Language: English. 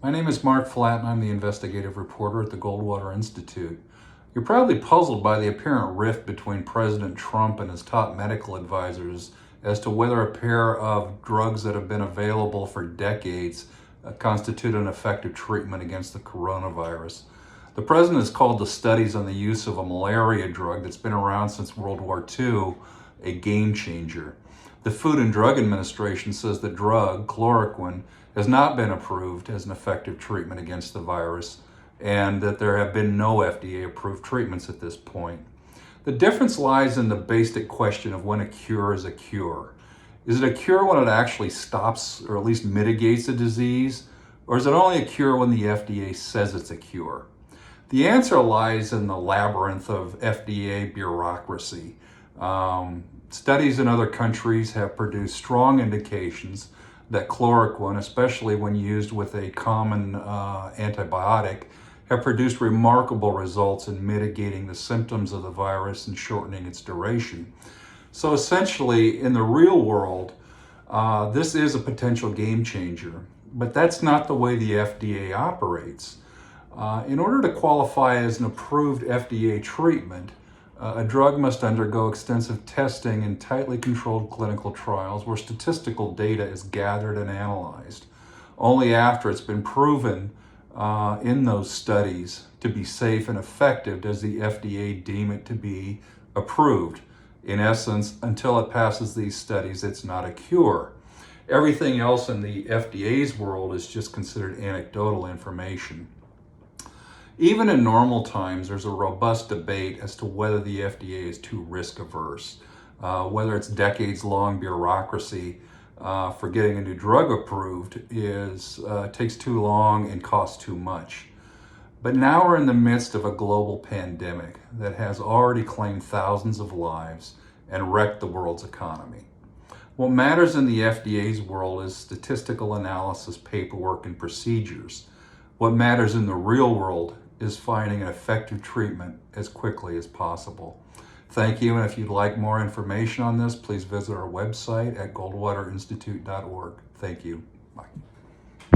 My name is Mark Flatt and I'm the investigative reporter at the Goldwater Institute. You're probably puzzled by the apparent rift between President Trump and his top medical advisors as to whether a pair of drugs that have been available for decades constitute an effective treatment against the coronavirus. The president has called the studies on the use of a malaria drug that's been around since World War II a game changer. The Food and Drug Administration says the drug, chloroquine, has not been approved as an effective treatment against the virus, and that there have been no FDA-approved treatments at this point. The difference lies in the basic question of when a cure is a cure. Is it a cure when it actually stops or at least mitigates a disease, or is it only a cure when the FDA says it's a cure? The answer lies in the labyrinth of FDA bureaucracy. Studies in other countries have produced strong indications that chloroquine, especially when used with a common antibiotic, have produced remarkable results in mitigating the symptoms of the virus and shortening its duration. So essentially, in the real world, this is a potential game changer, but that's not the way the FDA operates. In order to qualify as an approved FDA treatment, a drug must undergo extensive testing in tightly controlled clinical trials where statistical data is gathered and analyzed. Only after it's been proven in those studies to be safe and effective does the FDA deem it to be approved. In essence, until it passes these studies, it's not a cure. Everything else in the FDA's world is just considered anecdotal information. Even in normal times, there's a robust debate as to whether the FDA is too risk averse, whether its decades-long bureaucracy for getting a new drug approved takes too long and costs too much. But now we're in the midst of a global pandemic that has already claimed thousands of lives and wrecked the world's economy. What matters in the FDA's world is statistical analysis, paperwork, and procedures. What matters in the real world is finding an effective treatment as quickly as possible. Thank you, and if you'd like more information on this, please visit our website at goldwaterinstitute.org. Thank you. Bye.